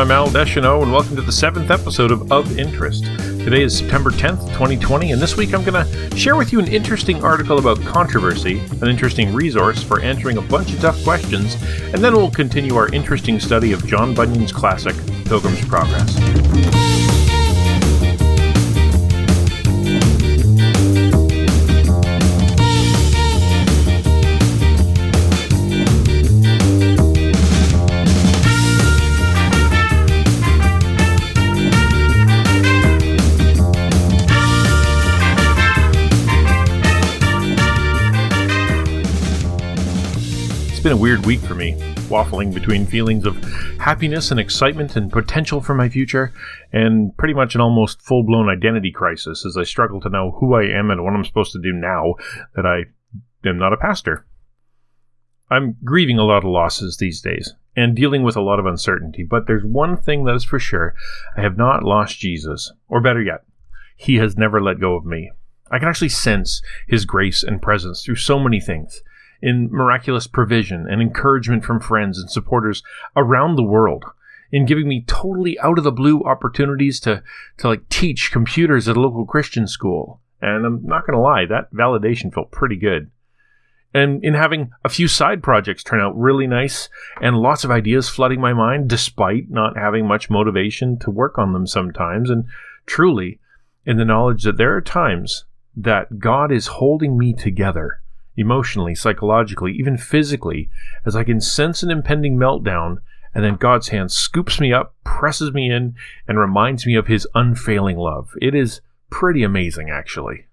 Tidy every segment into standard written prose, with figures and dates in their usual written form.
I'm Al Deschanel, and welcome to the 7th episode of Interest. Today is September 10th, 2020, and this week I'm going to share with you an interesting article about controversy, an interesting resource for answering a bunch of tough questions, and then we'll continue our interesting study of John Bunyan's classic, Pilgrims Progress. It's been a weird week for me, waffling between feelings of happiness and excitement and potential for my future, and pretty much an almost full-blown identity crisis as I struggle to know who I am and what I'm supposed to do now that I am not a pastor. I'm grieving a lot of losses these days, and dealing with a lot of uncertainty, but there's one thing that is for sure: I have not lost Jesus, or better yet, He has never let go of me. I can actually sense His grace and presence through so many things, in miraculous provision and encouragement from friends and supporters around the world, in giving me totally out-of-the-blue opportunities to teach computers at a local Christian school. And I'm not going to lie, that validation felt pretty good. And in having a few side projects turn out really nice, and lots of ideas flooding my mind, despite not having much motivation to work on them sometimes, and truly, in the knowledge that there are times that God is holding me together, emotionally, psychologically, even physically, as I can sense an impending meltdown, and then God's hand scoops me up, presses me in, and reminds me of His unfailing love. It is pretty amazing, actually.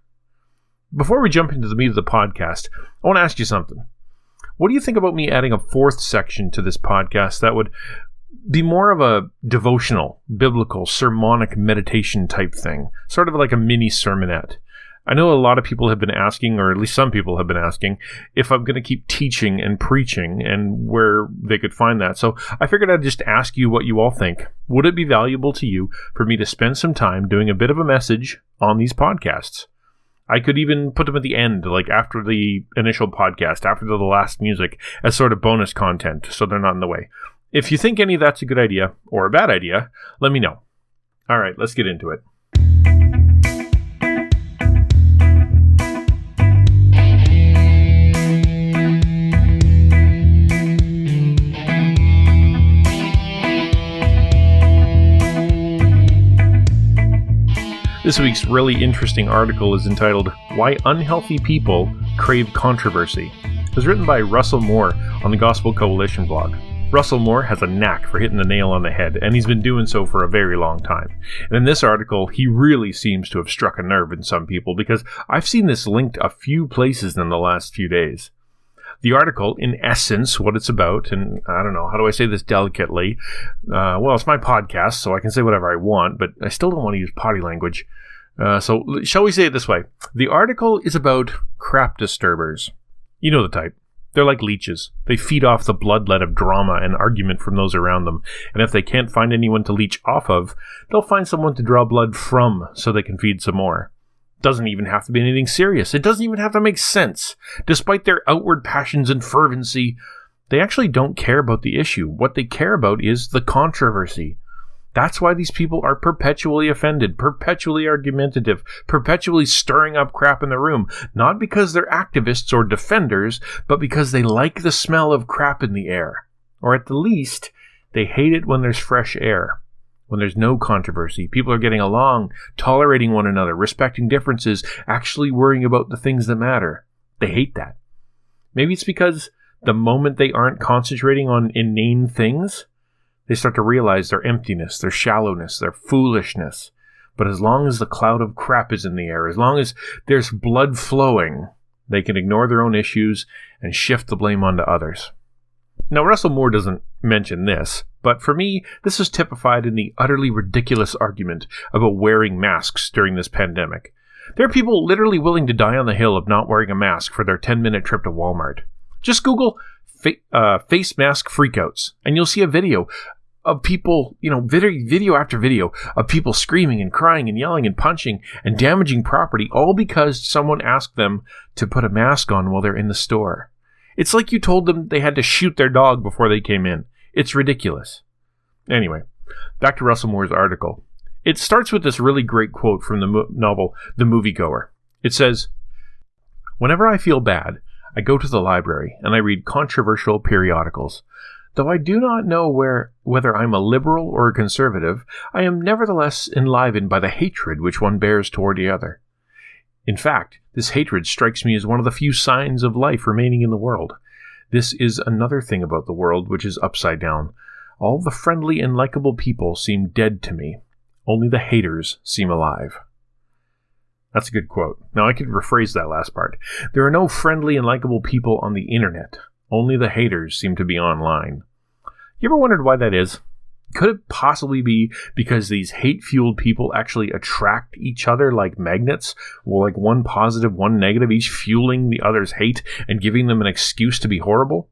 Before we jump into the meat of the podcast, I want to ask you something. What do you think about me adding a fourth section to this podcast that would be more of a devotional, biblical, sermonic meditation type thing, sort of like a mini sermonette? I know a lot of people have been asking, or at least some people have been asking, if I'm going to keep teaching and preaching and where they could find that. So I figured I'd just ask you what you all think. Would it be valuable to you for me to spend some time doing a bit of a message on these podcasts? I could even put them at the end, like after the initial podcast, after the last music, as sort of bonus content, so they're not in the way. If you think any of that's a good idea, or a bad idea, let me know. All right, let's get into it. This week's really interesting article is entitled, Why Unhealthy People Crave Controversy. It was written by Russell Moore on the Gospel Coalition blog. Russell Moore has a knack for hitting the nail on the head, and he's been doing so for a very long time. And in this article, he really seems to have struck a nerve in some people, because I've seen this linked a few places in the last few days. The article, in essence, what it's about, and I don't know, how do I say this delicately? Well, it's my podcast, so I can say whatever I want, but I still don't want to use potty language. So shall we say it this way? The article is about crap disturbers. You know the type. They're like leeches. They feed off the bloodlet of drama and argument from those around them, and if they can't find anyone to leech off of, they'll find someone to draw blood from so they can feed some more. Doesn't even have to be anything serious. It doesn't even have to make sense. Despite their outward passions and fervency, they actually don't care about the issue. What they care about is the controversy. That's why these people are perpetually offended, perpetually argumentative, perpetually stirring up crap in the room. Not because they're activists or defenders, but because they like the smell of crap in the air. Or at the least, they hate it when there's fresh air. When there's no controversy, people are getting along, tolerating one another, respecting differences, actually worrying about the things that matter. They hate that. Maybe it's because the moment they aren't concentrating on inane things, they start to realize their emptiness, their shallowness, their foolishness. But as long as the cloud of crap is in the air, as long as there's blood flowing, they can ignore their own issues and shift the blame onto others. Now, Russell Moore doesn't mention this, but for me, this is typified in the utterly ridiculous argument about wearing masks during this pandemic. There are people literally willing to die on the hill of not wearing a mask for their 10-minute trip to Walmart. Just Google face mask freakouts, and you'll see a video of people, video after video of people screaming and crying and yelling and punching and damaging property, all because someone asked them to put a mask on while they're in the store. It's like you told them they had to shoot their dog before they came in. It's ridiculous. Anyway, back to Russell Moore's article. It starts with this really great quote from the novel The Moviegoer. It says, "Whenever I feel bad, I go to the library and I read controversial periodicals. Though I do not know whether I'm a liberal or a conservative, I am nevertheless enlivened by the hatred which one bears toward the other. In fact, this hatred strikes me as one of the few signs of life remaining in the world. This is another thing about the world which is upside down. All the friendly and likable people seem dead to me. Only the haters seem alive." That's a good quote. Now I could rephrase that last part. There are no friendly and likable people on the internet. Only the haters seem to be online. You ever wondered why that is? Could it possibly be because these hate-fueled people actually attract each other like magnets? Well, like one positive, one negative, each fueling the other's hate and giving them an excuse to be horrible?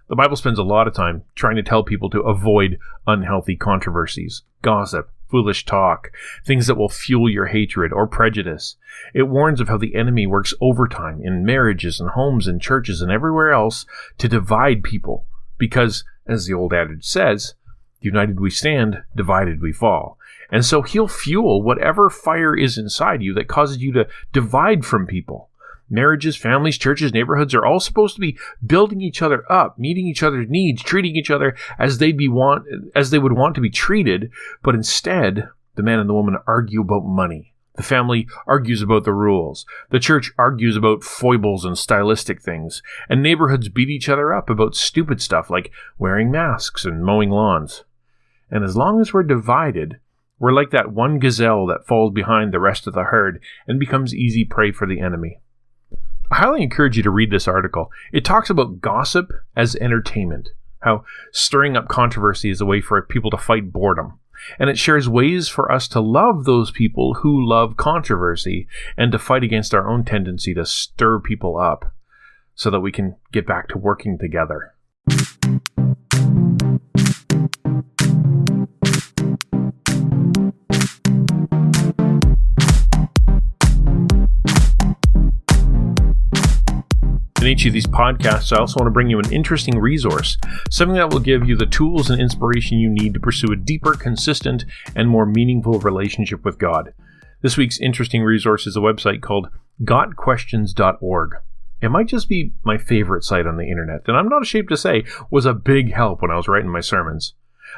The Bible spends a lot of time trying to tell people to avoid unhealthy controversies, gossip, foolish talk, things that will fuel your hatred or prejudice. It warns of how the enemy works overtime in marriages and homes and churches and everywhere else to divide people. Because, as the old adage says, united we stand, divided we fall. And so he'll fuel whatever fire is inside you that causes you to divide from people. Marriages, families, churches, neighborhoods are all supposed to be building each other up, meeting each other's needs, treating each other as they would want to be treated, but instead, the man and the woman argue about money. The family argues about the rules. The church argues about foibles and stylistic things. And neighborhoods beat each other up about stupid stuff like wearing masks and mowing lawns. And as long as we're divided, we're like that one gazelle that falls behind the rest of the herd and becomes easy prey for the enemy. I highly encourage you to read this article. It talks about gossip as entertainment, how stirring up controversy is a way for people to fight boredom. And it shares ways for us to love those people who love controversy and to fight against our own tendency to stir people up so that we can get back to working together. In each of these podcasts, I also want to bring you an interesting resource, something that will give you the tools and inspiration you need to pursue a deeper, consistent, and more meaningful relationship with God. This week's interesting resource is a website called gotquestions.org. It might just be my favorite site on the internet, and I'm not ashamed to say was a big help when I was writing my sermons.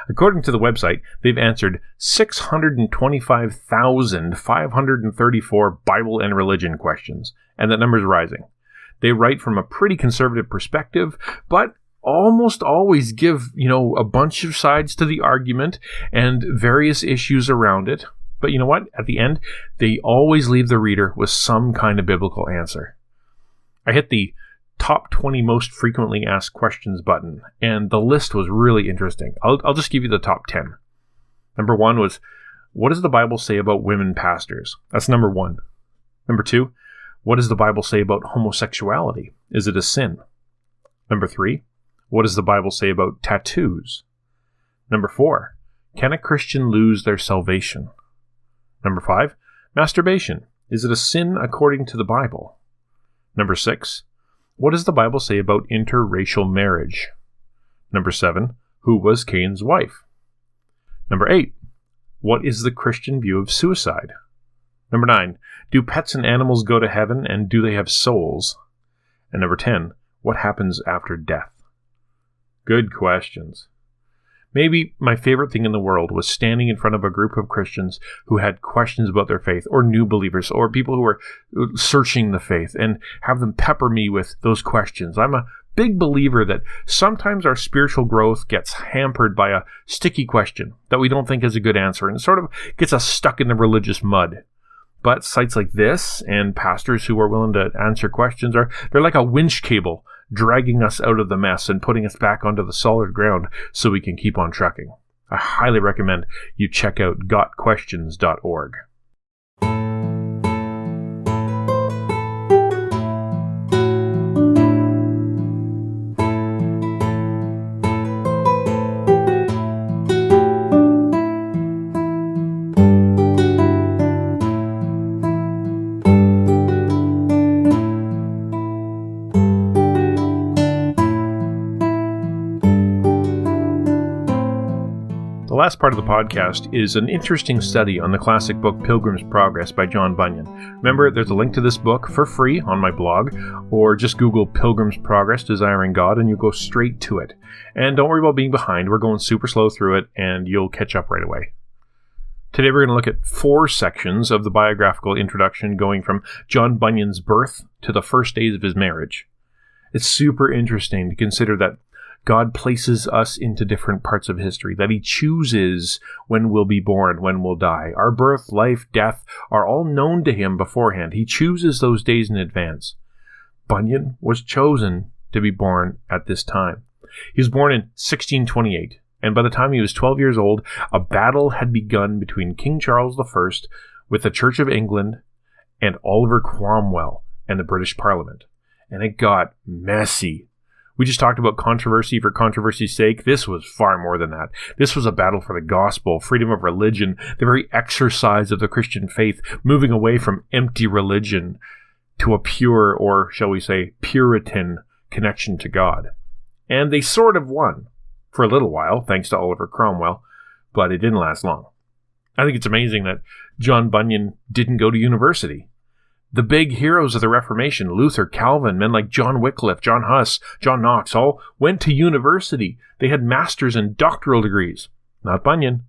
According to the website, they've answered 625,534 Bible and religion questions, and that number's rising. They write from a pretty conservative perspective, but almost always give, a bunch of sides to the argument and various issues around it. But you know what? At the end, they always leave the reader with some kind of biblical answer. I hit the top 20 most frequently asked questions button, and the list was really interesting. I'll just give you the top 10. Number 1 was, what does the Bible say about women pastors? That's number 1. Number 2, what does the Bible say about homosexuality? Is it a sin? Number 3, what does the Bible say about tattoos? Number 4, can a Christian lose their salvation? Number 5, masturbation. Is it a sin according to the Bible? Number 6, what does the Bible say about interracial marriage? Number 7, who was Cain's wife? Number 8, what is the Christian view of suicide? Number 9, do pets and animals go to heaven, and do they have souls? And number 10, what happens after death? Good questions. Maybe my favorite thing in the world was standing in front of a group of Christians who had questions about their faith, or new believers, or people who were searching the faith, and have them pepper me with those questions. I'm a big believer that sometimes our spiritual growth gets hampered by a sticky question that we don't think is a good answer, and it sort of gets us stuck in the religious mud. But sites like this and pastors who are willing to answer questions they're like a winch cable dragging us out of the mess and putting us back onto the solid ground so we can keep on trucking. I highly recommend you check out gotquestions.org. The last part of the podcast is an interesting study on the classic book Pilgrims Progress by John Bunyan. Remember, there's a link to this book for free on my blog, or just Google Pilgrims Progress, Desiring God, and you'll go straight to it. And don't worry about being behind. We're going super slow through it, and you'll catch up right away. Today we're going to look at 4 sections of the biographical introduction, going from John Bunyan's birth to the first days of his marriage. It's super interesting to consider that God places us into different parts of history, that he chooses when we'll be born, when we'll die. Our birth, life, death are all known to him beforehand. He chooses those days in advance. Bunyan was chosen to be born at this time. He was born in 1628. And by the time he was 12 years old, a battle had begun between King Charles I with the Church of England and Oliver Cromwell and the British Parliament. And it got messy. We just talked about controversy for controversy's sake. This was far more than that. This was a battle for the gospel, freedom of religion, the very exercise of the Christian faith, moving away from empty religion to a pure, or shall we say, Puritan connection to God. And they sort of won. For a little while, thanks to Oliver Cromwell, but it didn't last long. I think it's amazing that John Bunyan didn't go to university. The big heroes of the Reformation, Luther, Calvin, men like John Wycliffe, John Huss, John Knox, all went to university. They had master's and doctoral degrees. Not Bunyan.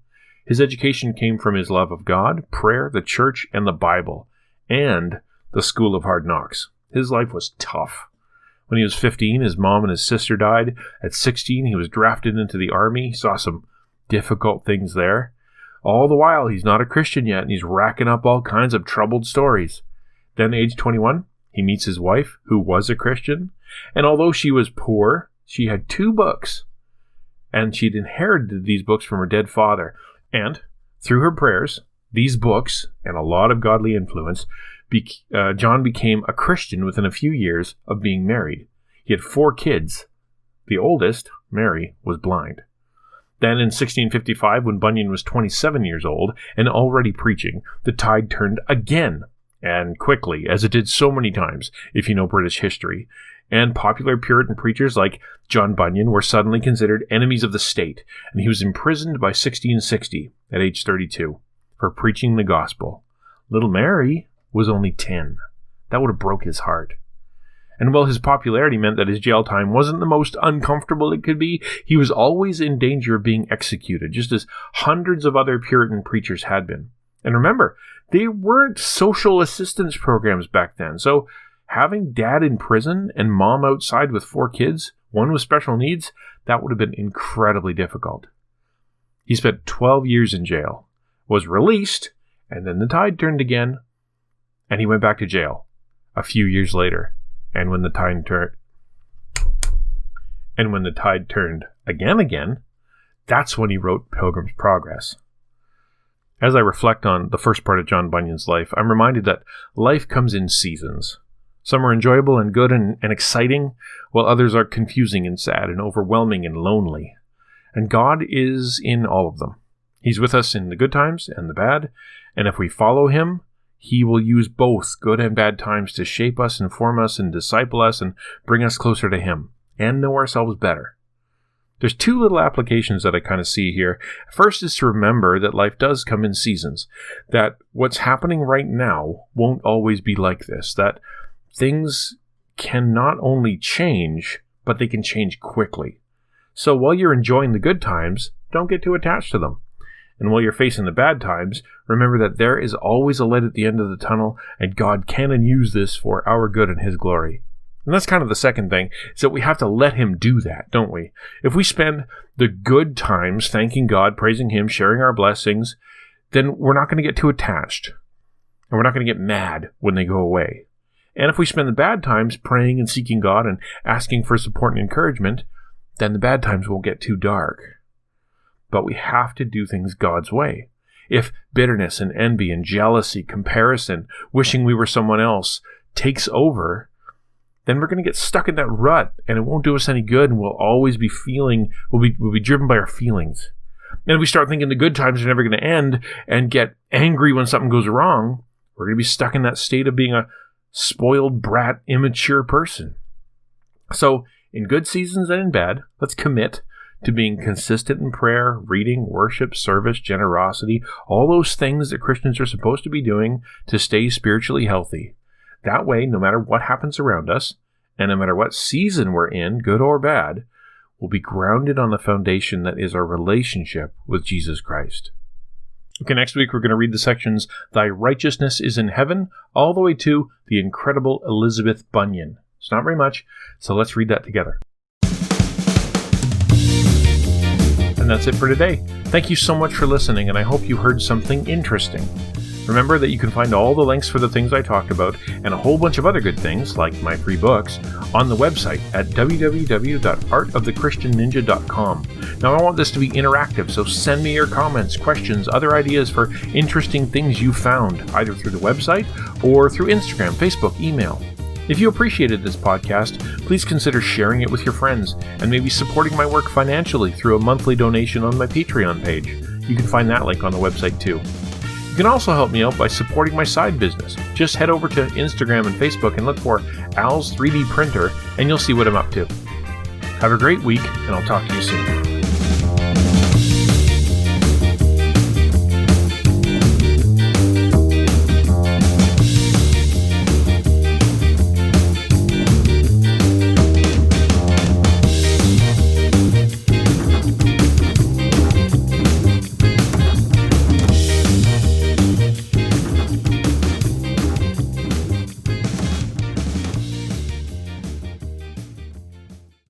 His education came from his love of God, prayer, the church, and the Bible, and the school of hard knocks. His life was tough. When he was 15, his mom and his sister died. At 16, he was drafted into the army. He saw some difficult things there. All the while, he's not a Christian yet, and he's racking up all kinds of troubled stories. Then, age 21, he meets his wife, who was a Christian. And although she was poor, she had 2 books. And she'd inherited these books from her dead father. And through her prayers, these books, and a lot of godly influence, John became a Christian within a few years of being married. He had 4 kids. The oldest, Mary, was blind. Then in 1655, when Bunyan was 27 years old and already preaching, the tide turned again, and quickly, as it did so many times, if you know British history. And popular Puritan preachers like John Bunyan were suddenly considered enemies of the state, and he was imprisoned by 1660 at age 32 for preaching the gospel. Little Mary was only 10. That would have broke his heart. And while his popularity meant that his jail time wasn't the most uncomfortable it could be, he was always in danger of being executed, just as hundreds of other Puritan preachers had been. And remember, they weren't social assistance programs back then, so having dad in prison and mom outside with 4 kids, one with special needs, that would have been incredibly difficult. He spent 12 years in jail, was released, and then the tide turned again. And he went back to jail a few years later. And when the tide turned again, that's when he wrote Pilgrims Progress. As I reflect on the first part of John Bunyan's life, I'm reminded that life comes in seasons. Some are enjoyable and good and exciting, while others are confusing and sad and overwhelming and lonely. And God is in all of them. He's with us in the good times and the bad, and if we follow him, he will use both good and bad times to shape us, inform us, and disciple us, and bring us closer to him, and know ourselves better. There's 2 little applications that I kind of see here. First is to remember that life does come in seasons, that what's happening right now won't always be like this, that things can not only change, but they can change quickly. So while you're enjoying the good times, don't get too attached to them. And while you're facing the bad times, remember that there is always a light at the end of the tunnel, and God can and use this for our good and his glory. And that's kind of the second thing, is that we have to let him do that, don't we? If we spend the good times thanking God, praising him, sharing our blessings, then we're not going to get too attached. And we're not going to get mad when they go away. And if we spend the bad times praying and seeking God and asking for support and encouragement, then the bad times won't get too dark. But we have to do things God's way. If bitterness and envy and jealousy, comparison, wishing we were someone else takes over, then we're going to get stuck in that rut, and it won't do us any good, and we'll always be we'll be driven by our feelings. And if we start thinking the good times are never going to end and get angry when something goes wrong, we're going to be stuck in that state of being a spoiled brat, immature person. So in good seasons and in bad, let's commit to being consistent in prayer, reading, worship, service, generosity, all those things that Christians are supposed to be doing to stay spiritually healthy. That way, no matter what happens around us, and no matter what season we're in, good or bad, we'll be grounded on the foundation that is our relationship with Jesus Christ. Okay, next week we're going to read the sections, Thy Righteousness is in Heaven, all the way to the incredible Elizabeth Bunyan. It's not very much, so let's read that together. And that's it for today. Thank you so much for listening, and I hope you heard something interesting. Remember that you can find all the links for the things I talked about and a whole bunch of other good things, like my free books, on the website at www.artofthechristianninja.com. Now, I want this to be interactive, so send me your comments, questions, other ideas for interesting things you found, either through the website or through Instagram, Facebook, email. If you appreciated this podcast, please consider sharing it with your friends and maybe supporting my work financially through a monthly donation on my Patreon page. You can find that link on the website too. You can also help me out by supporting my side business. Just head over to Instagram and Facebook and look for Al's 3D Printer and you'll see what I'm up to. Have a great week, and I'll talk to you soon.